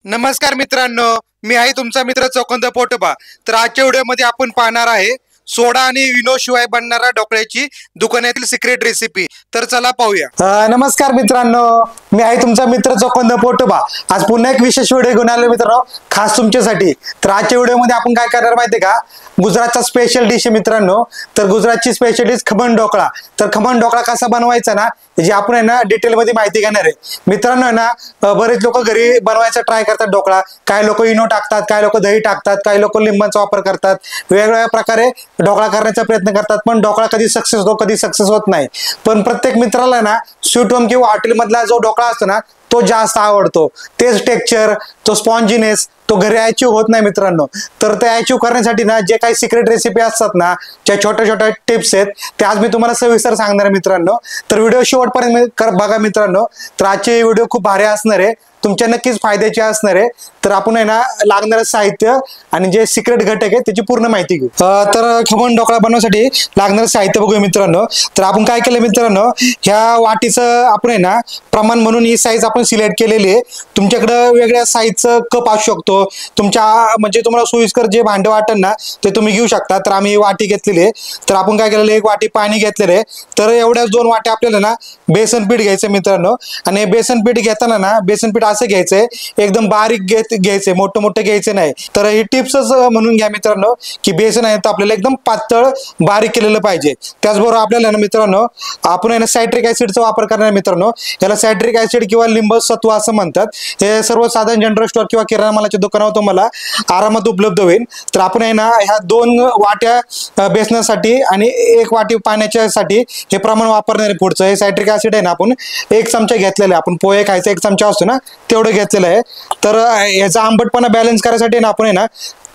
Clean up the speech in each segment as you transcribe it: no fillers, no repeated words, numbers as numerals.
नमस्कार मित्रांनो, मी आहे तुमचा मित्र चोखंद पोटोबा। तर आजच्या व्हिडिओमध्ये आपण पाहणार आहे सोडा आणि इनो शिवाय बनणारा ढोकळ्याची दुकानातील सिक्रेट रेसिपी। तर चला पाहूया। नमस्कार मित्रांनो, मी आहे तुमचा मित्र चोखंद पोटोबा। आज पुन्हा एक विशेष व्हिडिओ घेऊन आलो मित्रांनो, खास तुमच्यासाठी। तर आजच्या व्हिडिओमध्ये आपण काय करणार माहिती का, गुजरातचा स्पेशल डिश आहे मित्रांनो। तर गुजरातची स्पेशल डिश खमण ढोकळा। तर खमण ढोकळा कसा बनवायचा ना, जी आपण आहे ना डिटेल मध्ये माहिती घेणार आहे मित्रांनो। आहे ना बरेच लोक घरी बनवायचा ट्राय करतात ढोकळा। काही लोक इनो टाकतात, काही लोक दही टाकतात, काही लोक लिंबाचा वापर करतात, वेगवेगळ्या प्रकारे ढोकळा करण्याचा प्रयत्न करतात। पण ढोकळा कधी सक्सेस होतो, कधी सक्सेस होत नाही। पण प्रत्येक मित्राला ना स्वीट होम किंवा हॉटेल मधला जो ढोकळा असतो ना तो जास्त आवडतो। तेच टेक्स्चर, तो स्पॉन्जीनेस तो घरी अचीव होत नाही मित्रांनो। तर ते अचीव करण्यासाठी ना जे काही सिक्रेट रेसिपी असतात ना, ज्या छोट्या छोट्या टिप्स आहेत ते आज मी तुम्हाला सविस्तर सांगणार आहे मित्रांनो। तर व्हिडिओ शेवटपर्यंत बघा मित्रांनो। तर आजचे व्हिडिओ खूप भारी असणार आहे, तुमच्या नक्कीच फायद्याचे असणार आहे। तर आपण आहे ना लागणारं साहित्य आणि जे सिक्रेट घटक आहे त्याची पूर्ण माहिती घेऊ। तर खमण ढोकळा बनवण्यासाठी लागणारं साहित्य बघूया मित्रांनो। तर आपण काय केलं मित्रांनो, ह्या वाटीचं आपण आहे ना प्रमाण म्हणून ही साईज आपण सिलेक्ट केलेली आहे। तुमच्याकडे वेगळ्या साईजचं कप असू शकतो, तुमच्या म्हणजे तुम्हाला सोयीस्कर जे भांडं वाटेल ना ते तुम्ही घेऊ शकता। तर आम्ही वाटी घेतलेली आहे। तर आपण काय केलेलं, एक वाटी पाणी घेतलेलं आहे। तर एवढ्याच 2 वाट्या आपल्याला ना बेसन पीठ घ्यायचं मित्रांनो। आणि बेसन पीठ घेताना ना बेसन पीठ असं घ्यायचंय, एकदम बारीक घ्यायचंय, मोठं मोठं घ्यायचं नाही। तर ही टिप्सच म्हणून घ्या मित्रांनो की बेसन आहे तर आपल्याला एकदम पातळ बारीक केलेलं पाहिजे। त्याचबरोबर आपल्याला ना मित्रांनो आपण आहे ना सायट्रिक ऍसिडचा वापर करणार मित्रांनो। याला सायट्रिक ऍसिड किंवा लिंब सत्व असं म्हणतात। हे सर्वसाधारण जनरल स्टोअर किंवा किराणा मालाच्या दुकानावर तुम्हाला आरामात उपलब्ध होईल। तर आपण आहे ना ह्या 2 वाट्या बेसनासाठी आणि 1 वाटी पाण्याच्यासाठी हे प्रमाण वापरणार आहे। पुढचं हे सायट्रिक ऍसिड आहे ना आपण 1 चमचा घेतलेला आहे। आपण पोहे खायचा 1 चमचा असतो ना तेवढं घेतलेलं आहे। तर याचा आंबटपणा बॅलन्स करायसाठी ना आपण आहे ना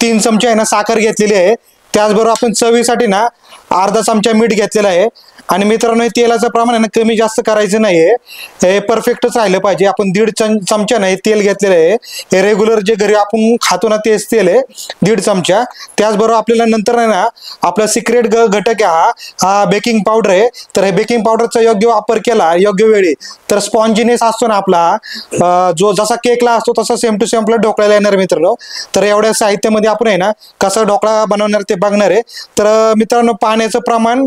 3 चमचे आहे ना साखर घेतलेली आहे। त्याचबरोबर आपण चवीसाठी ना अर्धा चमचा मीठ घेतलेला आहे। आणि मित्रांनो तेलाचं प्रमाण आहे ना कमी जास्त करायचं नाहीये, हे परफेक्टच राहिलं पाहिजे। आपण 1.5 चमचा नाही तेल घेतलेलं आहे, हे रेग्युलर जे घरी आपण खातो ना तेच तेल आहे 1.5 चमचा। त्याचबरोबर आपल्याला नंतर आहे ना आपला सिक्रेट घटक आहे हा बेकिंग पावडर आहे। तर हे बेकिंग पावडरचा योग्य वापर केला योग्य वेळी तर स्पॉन्जीनेस असतो ना आपला जो जसा केकला असतो तसा सेम टू सेम आपला ढोकळ्याला येणार मित्रांनो। तर एवढ्या साहित्यामध्ये आपण आहे ना कसा ढोकळा बनवणार ते बघणार आहे। तर मित्रांनो पाण्याचं प्रमाण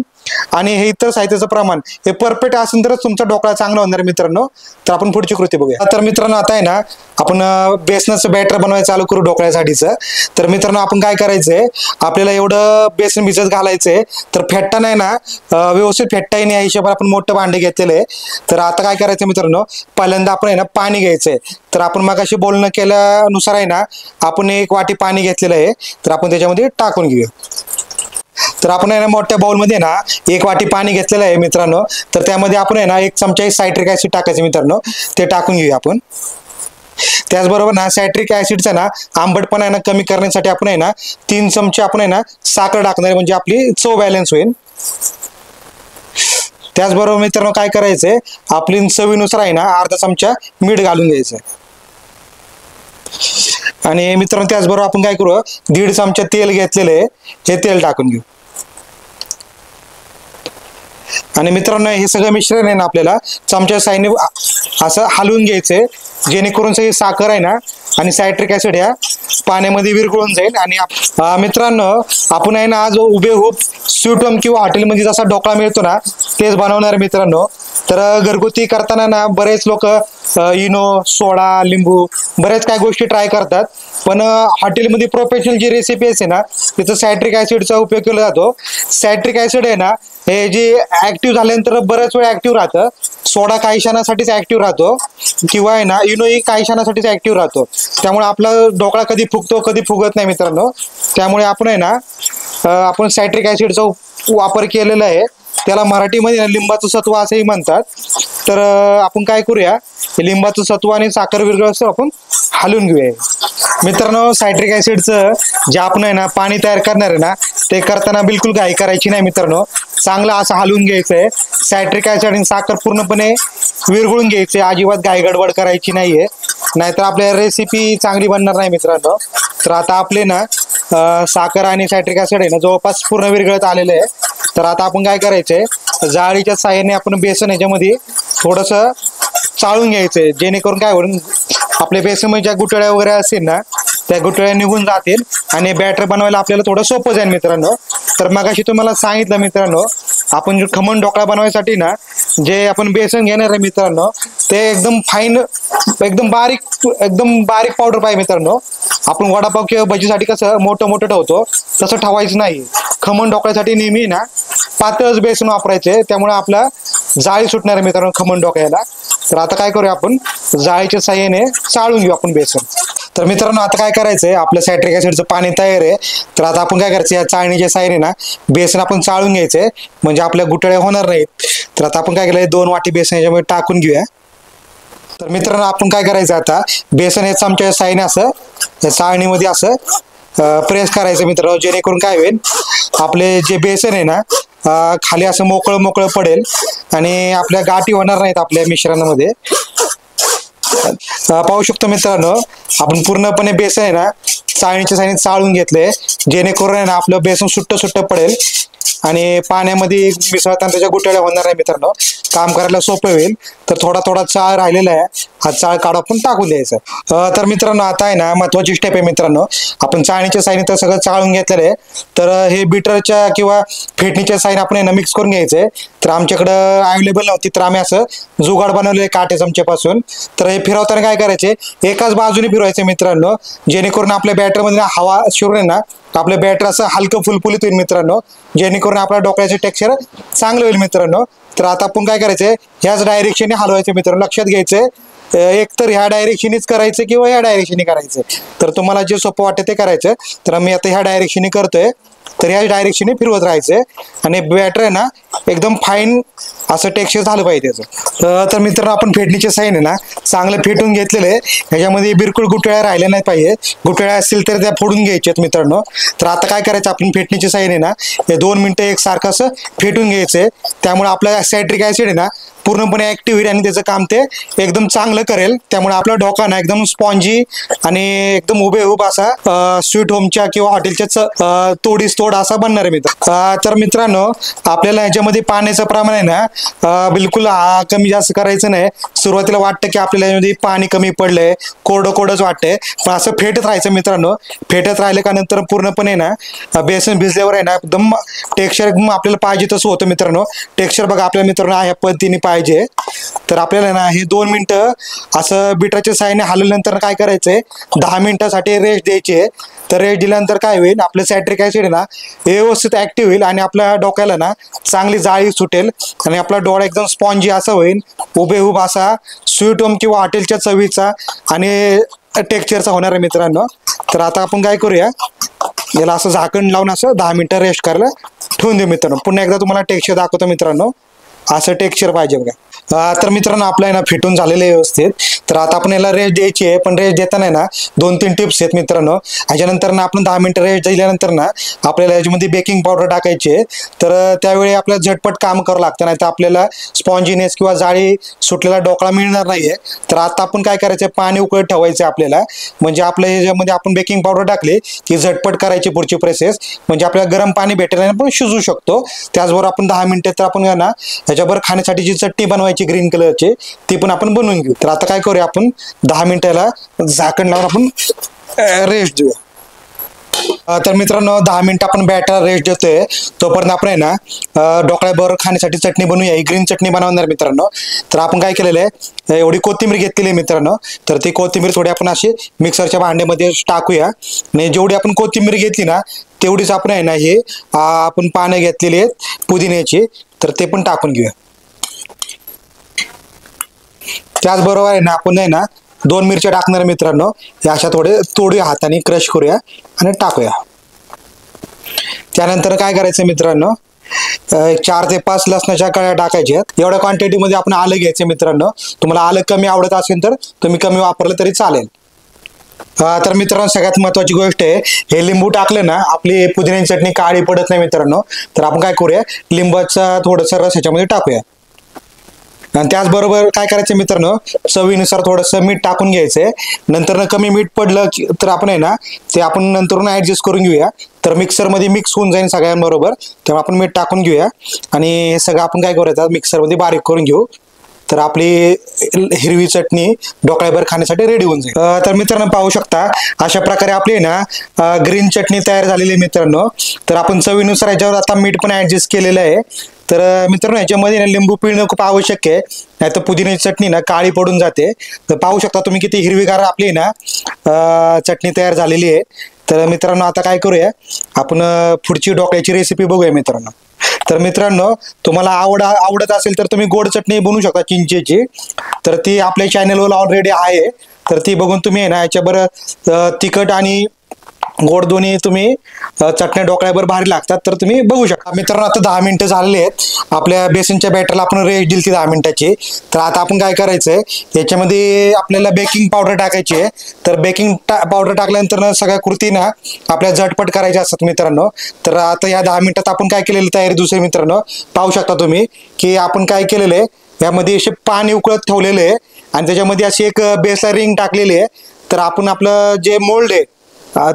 आणि हे इतर साहित्याचं प्रमाण हे परफेक्ट असेल तरच तुमचा ढोकळा चांगला होणार मित्रांनो। तर आपण पुढची कृती बघूया। तर मित्रांनो आता आहे ना आपण बेसनाचं बॅटर बनवायला चालू करू ढोकळ्यासाठीचं। तर मित्रांनो आपण काय करायचंय, आपल्याला एवढं बेसन भिजत घालायचंय। तर फेटताना आहे ना व्यवस्थित फेटता येईल या हिशोबाने आपण मोठं भांडे घेतलेलं आहे। तर आता काय करायचं मित्रांनो, पहिल्यांदा आपण आहे ना पाणी घ्यायचंय। तर आपण मगाशी बोलणं केल्यानुसार आहे ना आपण 1 वाटी पाणी घेतलेलं आहे। तर आपण त्याच्यामध्ये टाकून घेऊया। तर आपण आहे ना मोठ्या बाउल मध्ये ना 1 वाटी पाणी घेतलेलं आहे मित्रांनो। तर त्यामध्ये आपण आहे ना 1 चमचा सायट्रिक ऍसिड टाकायचं मित्रांनो, ते टाकून घेऊया आपण। त्याचबरोबर ना सायट्रिक ऍसिडचा ना आंबटपणा आहे ना कमी करण्यासाठी आपण आहे ना 3 चमचे आपण आहे ना साखर टाकणार, म्हणजे आपली चव बॅलन्स होईल। त्याचबरोबर मित्रांनो काय करायचंय, आपली चवीनुसार आहे ना अर्धा चमचा मीठ घालून घ्यायचं। आणि मित्रांनो त्याचबरोबर आपण काय करू, 1.5 चमचा तेल घेतलेलं आहे, हे तेल टाकून घेऊ। आणि मित्रांनो हे सगळं मिश्रण आहे ना आपल्याला चमच्या साहाय्याने असं हलवून घ्यायचंय, जेणेकरून सगळी साखर आहे ना आणि सायट्रिक ऍसिड या पाण्यामध्ये विरघळून जाईल। आणि मित्रांनो आपण आहे ना आज हुबेहूब स्वीट होम किंवा हॉटेलमध्ये जसा ढोकळा मिळतो ना तेच बनवणार मित्रांनो। तर घरगुती करताना ना बरेच लोक इनो, सोडा, लिंबू बरेच काही गोष्टी ट्राय करतात। पण हॉटेलमध्ये प्रोफेशनल जी रेसिपी असते ना तिथं सायट्रिक ऍसिडचा उपयोग केला जातो। सायट्रिक ऍसिड आहे ना हे जे ऍक्टिव्ह झाल्यानंतर बऱ्याच वेळ ऍक्टिव्ह राहतं। सोडा काही क्षणासाठीच ऍक्टिव्ह राहतो किंवा आहे ना इनो ही काही क्षणासाठीच ऍक्टिव्ह राहतो। त्यामुळे आपला ढोकळा कधी फुगतो कधी फुगत नाही मित्रांनो। त्यामुळे आपण आहे ना आपण सायट्रिक ऍसिडचा वापर केलेला आहे, त्याला मराठीमध्ये लिंबाचं सत्व असंही म्हणतात। तर आपण काय करूया, लिंबाचं सत्व आणि साखर विरघळल्यावर आपण हलवून घेऊया मित्रांनो। सायट्रिक ऍसिडचं जे आपण आहे ना पाणी तयार करणार आहे ना ते करताना बिलकुल घाई करायची नाही मित्रांनो, चांगलं असं हलवून घ्यायचंय। सायट्रिक ऍसिड आणि साखर पूर्णपणे विरघळून घ्यायचे, अजिबात घाई गडबड करायची नाहीये, नाहीतर आपल्या रेसिपी चांगली बनणार नाही मित्रांनो। तर आता आपले ना साखर आणि सायट्रिक ऍसिड आहे ना जवळपास पूर्ण विरघळत आलेलं आहे। तर आता आपण काय करायचंय, जाळीच्या साहाय्याने आपण बेसन याच्यामध्ये थोडंसं चाळून घ्यायचंय, जेणेकरून काय होईल आपल्या बेसनमध्ये ज्या गुठळ्या वगैरे असतील ना त्या गुठळ्या निघून जातील आणि बॅटर बनवायला आपल्याला थोडं सोपं जाईल मित्रांनो. तर मगाशी तुम्हाला सांगितलं मित्रांनो, आपण जो खमण ढोकळा बनवायसाठी ना जे आपण बेसन घेणार आहे मित्रांनो, ते एकदम फाईन, एकदम बारीक पावडर पाहिजे मित्रांनो. आपण वडापाव किंवा भजीसाठी कसं मोठं मोठं ठेवतो तसं ठेवायचं नाही. खमण ढोकळ्यासाठी नेहमी ना पातळच बेसन वापरायचे, त्यामुळे आपला जाळी सुटणार आहे मित्रांनो खमण ढोकळ्याला. तर आता काय करूया, आपण जाळीच्या साह्याने चाळून घेऊ आपण बेसन. तर मित्रांनो आता काय करायचंय, आपलं सायट्रिक ऍसिडचं पाणी तयार आहे. तर आता आपण काय करायचं, या चाळणीच्या साह्याने ना बेसन आपण चाळून घ्यायचंय, म्हणजे आपल्या गुठळ्या होणार नाहीत. तर आता आपण काय केलंय, 2 वाटी बेसन याच्यामध्ये टाकून घेऊया. तर मित्रांनो आपण काय करायचं, आता बेसन हे चमच्याच्या साह्याने असं या चाळणीमध्ये असं प्रेस करायचं मित्रांनो, जेणेकरून काय होईल, आपले जे बेसन आहे ना खाली असं मोकळं मोकळं पडेल आणि आपल्या गाठी होणार नाहीत आपल्या मिश्रणामध्ये. पाहू शकतो मित्रांनो, आपण पूर्णपणे बेसन आहे ना चाळणीच्या साह्याने चाळून घेतले, जेणेकरून आहे ना आपलं बेसन सुट्ट सुट्ट पडेल आणि पाण्यामध्ये मिसळताना त्याच्या गुठळ्या होणार नाही मित्रांनो, काम करायला सोपं होईल. तर थोडा थोडा चाळ राहिलेला आहे, हा चाळ काढून आपण टाकून द्यायचा. तर मित्रांनो आता आहे ना महत्वाची स्टेप आहे मित्रांनो, आपण चाळणीच्या साह्याने तर सगळं चाळून घेतलेलं आहे. तर हे बीटरच्या किंवा फेटणीच्या साह्याने आपण आहे ना मिक्स करून घ्यायचंय. तर आमच्याकडं अवेलेबल नव्हती, तर आम्ही असं जुगाड बनवलेलं काटे चमच्यापासून. तर हे फिरवताना काय करायचे, एकाच बाजूने फिरवायचे मित्रांनो, जेणेकरून आपल्या बॅटरमध्ये हवा शिरून आहे ना आपलं बॅटर असं हलकं फुलफुलीत होईल मित्रांनो, जेणेकरून आपल्या डोक्याचे टेक्स्चर चांगलं होईल मित्रांनो. तर आता आपण काय करायचंय, ह्याच डायरेक्शनने हलवायचे मित्रांनो, लक्षात घ्यायचंय. एक तर ह्या डायरेक्शननीच करायचं किंवा ह्या डायरेक्शनने करायचं, तर तुम्हाला जे सोपं वाटतं ते करायचं. तर मी आता ह्या डायरेक्शनने करतोय, तर ह्या डायरेक्शनने फिरवत राहायचंय आणि बॅटर आहे ना एकदम फाईन असं टेक्स्चर झालं पाहिजे त्याचं. तर मित्रांनो आपण फेटणीच्या साह्याने ना चांगलं फेटून घेतलेलं आहे, ह्याच्यामध्ये बिलकुल गुठळ्या राहिल्या नाही पाहिजे. गुठळ्या असतील तर त्या फोडून घ्यायच्यात मित्रांनो. तर आता काय करायचं, आपण फेटणीच्या साह्याने ना हे 2 मिनिटं एकसारखं असं फेटून घ्यायचंय, त्यामुळे आपला सायट्रिक ऍसिड आहे ना पूर्णपणे ऍक्टिव्ह होईल आणि त्याचं काम ते एकदम चांगलं करेल. त्यामुळे आपला ढोकळा ना एकदम स्पॉन्जी आणि एकदम हुबेहूब असा स्वीट होमच्या किंवा हॉटेलच्या तोडीस तोड असा बनणार आहे मित्र. तर मित्रांनो आपल्याला ह्याच्यामध्ये पाण्याचं प्रमाण आहे ना बिलकुल कमी जास्त करायचं नाही. सुरुवातीला वाटतं की आपल्याला याच्यामध्ये पाणी कमी पडलंय, कोरडं कोरडंच वाटतंय, पण असं फेटत राहायचं मित्रांनो. फेटत राहिलं का नंतर पूर्णपणे ना बेसन भिजल्यावर आहे ना एकदम टेक्स्चर आपल्याला पाहिजे तसं होतं मित्रांनो. टेक्स्चर बघा आपल्या मित्रांनो ह्या पद्धतीने पाहिजे. तर आपल्याला ना हे 2 मिनिटं असं बीटरच्या साह्याने हलवल्यानंतर काय करायचंय, 10 मिनिटासाठी रेस्ट द्यायची. तर रेस्ट दिल्यानंतर काय होईल, आपलं सायट्रिक ऍसिड ना व्यवस्थित ऍक्टिव्ह होईल आणि आपल्या डोक्याला ना चांगली जाळी सुटेल आणि आपला डोळा एकदम स्पॉन्जी असा होईल, हुबेहूब असा स्वीट होम किंवा हॉटेलच्या चवीचा आणि टेक्स्चरचा होणार आहे मित्रांनो. तर आता आपण काय करूया, याला असं झाकण लावून असं 10 मिनिटं रेस्ट करायला ठेवून देऊ मित्रांनो. पुन्हा एकदा तुम्हाला टेक्स्चर दाखवतो मित्रांनो, असं टेक्स्चर पाहिजे बघा. तर मित्रांनो आपलं आहे ना फिटून झालेलं आहे व्यवस्थित. तर आता आपण याला रेस्ट द्यायची आहे, पण रेस्ट देताना ना 2-3 टिप्स आहेत मित्रांनो. ह्याच्यानंतर ना आपण 10 मिनिटं रेस्ट दिल्यानंतर ना आपल्याला याच्यामध्ये बेकिंग पावडर टाकायची आहे. तर त्यावेळी आपल्याला झटपट काम करावं लागतं, नाही तर आपल्याला स्पॉन्जीनेस किंवा जाळी सुटलेला ढोकळा मिळणार नाहीये. तर आता आपण काय करायचं, पाणी उकळत ठेवायचं आपल्याला, म्हणजे आपल्या ह्याच्यामध्ये आपण बेकिंग पावडर टाकली की झटपट करायची पुढची प्रोसेस, म्हणजे आपल्याला गरम पाणी भेटेल आणि आपण शिजू शकतो. त्याचबरोबर आपण 10 मिनिटं तर आपण ना ह्याच्याबरोबर खाण्यासाठी जी चटणी बनवायची ग्रीन कलरची ती पण आपण बनवून घेऊ. तर आता काय करूया, आपण 10 मिनिटाला झाकण लावून आपण रेस्ट देऊ. तर मित्रांनो 10 मिनिटं आपण बॅटर रेस्ट देतोय, तोपर्यंत आपण आहे ना ढोकळ्याबरोबर खाण्यासाठी चटणी बनवूया. ही ग्रीन चटणी बनवणार मित्रांनो. तर आपण काय केलेलं आहे, एवढी कोथिंबीर घेतलेली आहे मित्रांनो. तर ती कोथिंबीर थोडी आपण अशी मिक्सरच्या भांड्यामध्ये टाकूया आणि जेवढी आपण कोथिंबीर घेतली ना तेवढीच आपण आहे ना हे आपण पानं घेतलेली आहेत पुदिन्याची, तर ते पण टाकून घेऊया. त्याचबरोबर आहे ना आपण आहे ना 2 मिरच्या टाकणार मित्रांनो, या अशा थोडी हाताने क्रश करूया आणि टाकूया. त्यानंतर काय करायचं मित्रांनो, 4 ते 5 लसणाच्या कळ्या टाकायच्या. एवढ्या क्वांटिटीमध्ये आपण आलं घ्यायचं मित्रांनो. तुम्हाला आलं कमी आवडत असेल तर तुम्ही कमी वापरलं तरी चालेल. तर मित्रांनो सगळ्यात महत्वाची गोष्ट आहे, हे लिंबू टाकलं ना आपली पुदिन्याची चटणी काळी पडत नाही मित्रांनो. तर आपण काय करूया, लिंबाचा थोडंसं रस ह्याच्यामध्ये टाकूया. आणि त्याचबरोबर काय करायचं मित्रांनो, चवीनुसार थोडंसं मीठ टाकून घ्यायचंय. नंतर कमी मीठ पडलं तर आपण आहे ना ते आपण नंतरून ऍडजस्ट करून घेऊया. तर मिक्सरमध्ये मिक्स होऊन जाईल सगळ्यांबरोबर, तेव्हा आपण मीठ टाकून घेऊया आणि हे सगळं आपण काय करूया मिक्सरमध्ये बारीक करून घेऊ. तर आपली हिरवी चटणी डोकळ्याभर खाण्यासाठी रेडी होऊन जाईल. तर मित्रांनो पाहू शकता अशा प्रकारे आपली ना ग्रीन चटणी तयार झालेली आहे मित्रांनो. तर आपण चवीनुसार याच्यावर आता मीठ पण ऍडजस्ट केलेलं आहे. तर मित्रांनो याच्यामध्ये ना लिंबू पिळणं खूप आवश्यक आहे, नाही तर पुदिन्याची चटणी ना काळी पडून जाते. तर पाहू शकता तुम्ही किती हिरवीगार आपली ना चटणी तयार झालेली आहे. तर मित्रांनो आता काय करूया, आपण पुढची डोक्याची रेसिपी बघूया मित्रांनो. तर मित्रांनो तुम्हाला आवडत असेल तर तुम्ही गोड चटणी बनवू शकता चिंचेची. तर ती आपल्या चॅनलवर ऑलरेडी आहे, तर ती बघून तुम्ही ना याच्याबरोबर तिखट आणि गोड दोन्ही तुम्ही चटण्या डोकळ्यावर भारी लागतात, तर तुम्ही बघू शकता. मित्रांनो आता 10 मिनिटं झालेली आहेत आपल्या बेसनच्या बॅटरला, आपण रेस्ट दिली ती 10 मिनिटाची. तर आता आपण काय करायचंय, याच्यामध्ये आपल्याला बेकिंग पावडर टाकायची आहे. तर बेकिंग पावडर टाकल्यानंतर सगळ्या कृती ना आपल्या झटपट करायच्या असतात मित्रांनो. तर आता या 10 मिनिटात आपण काय केलेली तयारी दुसरी मित्रांनो पाहू शकता तुम्ही, की आपण काय केलेलं आहे, यामध्ये असे पाणी उकळत ठेवलेलं आहे आणि त्याच्यामध्ये अशी एक बेसला रिंग टाकलेली आहे. तर आपण आपलं जे मोल्ड आहे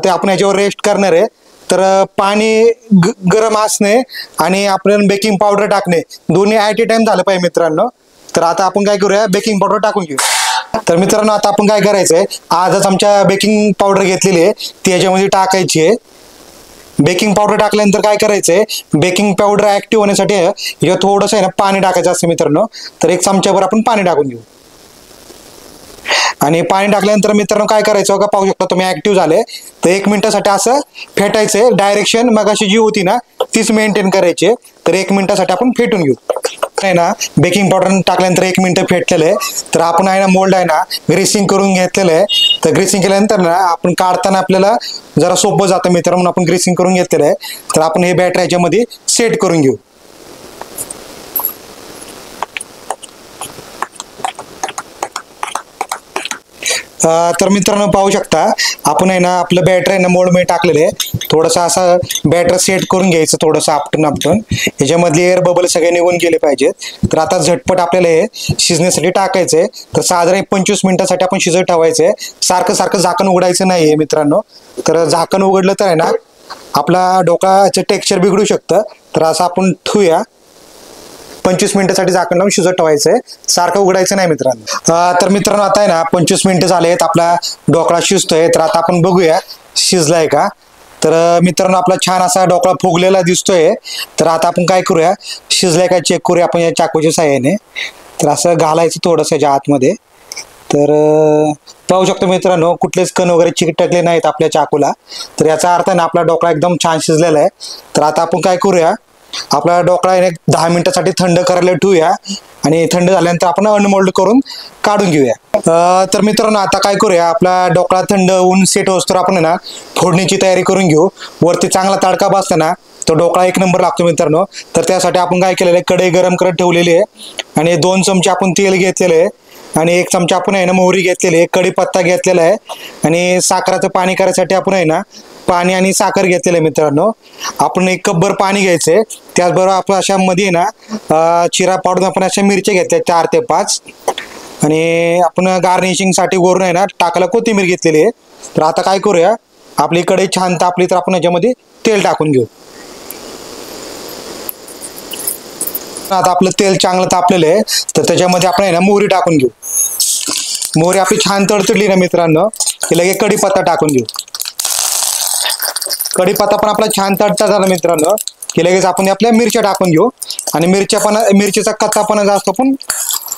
ते आपण याच्यावर रेस्ट करणार आहे. तर पाणी गरम असणे आणि आपण बेकिंग पावडर टाकणे दोन्ही ॲट ए टाइम झालं पाहिजे मित्रांनो. तर आता आपण काय करूया, बेकिंग पावडर टाकून घेऊ. तर मित्रांनो आता आपण काय करायचंय, आजच आमच्या बेकिंग पावडर घेतलेली आहे ती याच्यामध्ये टाकायची आहे. बेकिंग पावडर टाकल्यानंतर काय करायचंय, बेकिंग पावडर ऍक्टिव्ह होण्यासाठी याच्यात थोडंसं आहे ना पाणी टाकायचं असतं मित्रांनो. तर 1 चमच्याभर आपण पाणी टाकून घेऊ आणि पाणी टाकल्यानंतर मित्रांनो काय करायचं का पाहू शकता तुम्ही ऍक्टिव्ह झाले. तर 1 मिनिटासाठी असं फेटायचंय, डायरेक्शन मग अशी जी होती ना तीच मेंटेन करायची. तर 1 मिनिटासाठी आपण फेटून घेऊ. आहे ना बेकिंग पावडर टाकल्यानंतर 1 मिनिट फेटलेलं आहे. तर आपण आहे ना मोल्ड आहे ना ग्रीसिंग करून घेतलेलं आहे. तर ग्रीसिंग केल्यानंतर ना आपण काढताना आपल्याला जरा सोपं जातं मित्रांनो, आपण ग्रीसिंग करून घेतलेलं आहे. तर आपण हे बॅटर याच्यामध्ये सेट करून घेऊ. तर मित्रांनो पाहू शकता आपण आहे ना आपलं बॅटर आहे ना मोल्ड मध्ये टाकलेलं आहे. थोडंसं असं बॅटर सेट करून घ्यायचं, थोडंसं आपटून ह्याच्यामधले एअर बबल सगळे निघून गेले पाहिजेत. तर आता झटपट आपल्याला हे शिजण्यासाठी टाकायचंय. तर साधारण 25 मिनिटासाठी आपण शिजत ठेवायचंय. सारखं सारखं झाकण उघडायचं नाहीये मित्रांनो. तर झाकण उघडलं तर आहे ना आपला डोकाचं टेक्स्चर बिघडू शकतं. तर असं आपण ठेवूया. 25 मिनिटासाठी झाकण लावून शिजत ठेवायचंय, सारखं उघडायचं नाही मित्रांनो. तर मित्रांनो आता आहे ना 25 मिनिटं झाले आहेत, आपला ढोकळा शिजतोय. तर आता आपण बघूया शिजलाय का. तर मित्रांनो आपला छान असा ढोकळा फुगलेला दिसतोय. तर आता आपण काय करूया, शिजलाय का चेक करूया आपण या चाकूच्या साहाय्याने. तर असं घालायचं थोडंसं याच्या आतमध्ये. तर पाहू शकतो मित्रांनो कुठलेच कण वगैरे चिकटकले नाहीत आपल्या चाकूला. तर याचा अर्थ ना आपला ढोकळा एकदम छान शिजलेला आहे. तर आता आपण काय करूया, आपला ढोकळा 10 मिनिटासाठी थंड करायला ठेवूया आणि थंड झाल्यानंतर आपण अनमोल्ड करून काढून घेऊया. तर मित्रांनो आता काय करूया, आपला ढोकळा थंड होऊन सेट होतो तर आपण ना फोडणीची तयारी करून घेऊ. वरती चांगला तडका बसला ना तो ढोकळा 1 नंबर लागतो मित्रांनो. तर त्यासाठी आपण काय केलेलं आहे, कढई गरम करत ठेवलेली आहे आणि 2 चमचे आपण तेल घेतलेलं आहे आणि 1 चमचा आपण आहे ना मोहरी घेतलेली आहे, कढीपत्ता घेतलेला आहे आणि साखराचं पाणी करायसाठी आपण आहे ना पाणी आणि साखर घेतलेलं आहे मित्रांनो. आपण 1 कपभर पाणी घ्यायचंय. त्याचबरोबर आपण अशा मध्ये ना चिरा पाडून आपण अशा मिरच्या घेतल्या 4 ते 5 आणि आपण गार्निशिंग साठी वरून आहे ना टाकायला कोथिंबीर घेतलेली आहे. तर आता काय करूया, आपली कढई छान तापली तर आपण याच्यामध्ये तेल टाकून घेऊ. आता आपलं तेल चांगलं तापलेलं आहे, तर त्याच्यामध्ये आपण आहे ना मोहरी टाकून घेऊ. मोहरी आपली छान तडतडली ना मित्रांनो की लगेच कढीपत्ता टाकून घेऊ. कढीपत्ता पण आपला छान तडता झाला मित्रांनो की लगेच आपण आपल्या मिरच्या टाकून घेऊ आणि मिरचीचा कच्चापणा जास्त पण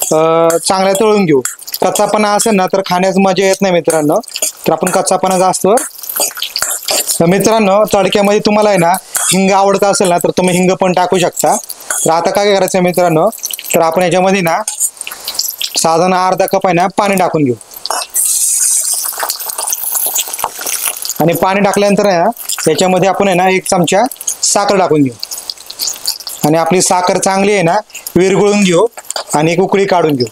चांगला तळून घेऊ. कच्चापणा असेल ना तर खाण्यास मजा येत नाही मित्रांनो. तर आपण कच्चापणा जास्त. मित्रांनो तडक्यामध्ये तुम्हाला आहे ना हिंग आवडत असेल ना तर तुम्ही हिंग पण टाकू शकता. तर आता काय करायचं मित्रांनो, तर आपण याच्यामध्ये ना साधारण अर्धा कप आहे ना पाणी टाकून घेऊ आणि पाणी टाकल्यानंतर आहे ना याच्यामध्ये आपण आहे ना 1 चमचा साखर टाकून घेऊ आणि आपली साखर चांगली आहे ना विरघळून घेऊ आणि 1 उकळी काढून घेऊ.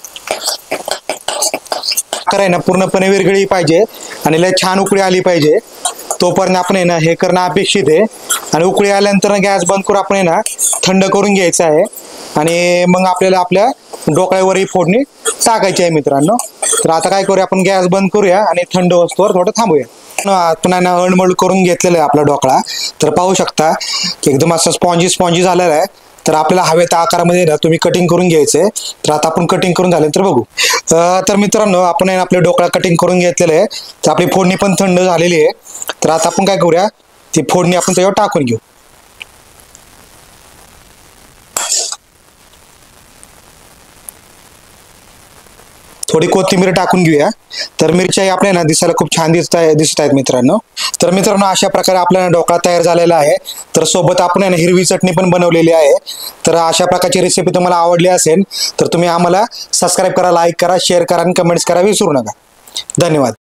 साखर आहे ना पूर्णपणे विरघळली पाहिजे आणि लय छान उकळी आली पाहिजे. तोपर्यंत आपण आहे ना हे करणं अपेक्षित आहे आणि उकळी आल्यानंतर गॅस बंद करून आपण आहे ना थंड करून घ्यायचं आहे आणि मग आपल्याला आपल्या ढोकळ्यावर ही फोडणी टाकायची आहे मित्रांनो. तर आता काय करूया, आपण गॅस बंद करूया आणि थंड वस्तूवर थोडं थांबूया. आपण आहे ना अळमळ करून घेतलेलं आहे आपला ढोकळा. तर पाहू शकता एकदम असं स्पॉन्जी झालेला आहे. तर आपल्याला हव्या त्या आकारामध्ये ना तुम्ही कटिंग करून घ्यायचंय. तर आता आपण कटिंग करून झाल्यानंतर बघू. तर मित्रांनो, आपण आपले ढोकळा कटिंग करून घेतलेलं आहे. तर आपली फोडणी पण थंड झालेली आहे. तर आता आपण काय करूया, ती फोडणी आपण त्याच्यावर टाकून घेऊ. थोडी कोथिंबीर टाकून घेऊया. तर मिरच्या आपल्याला दिसायला खूप छान दिसत आहेत मित्रांनो. तर मित्रांनो, अशा प्रकारे आपला ढोकळा तयार झालेला आहे. तर सोबत आपण हिरवी चटणी पण बनवलेली आहे. तर अशा प्रकारची रेसिपी तुम्हाला आवडली असेल तर तुम्ही आम्हाला सबस्क्राईब करा, लाईक करा, शेअर करा आणि कमेंट्स करा विसरू नका. धन्यवाद.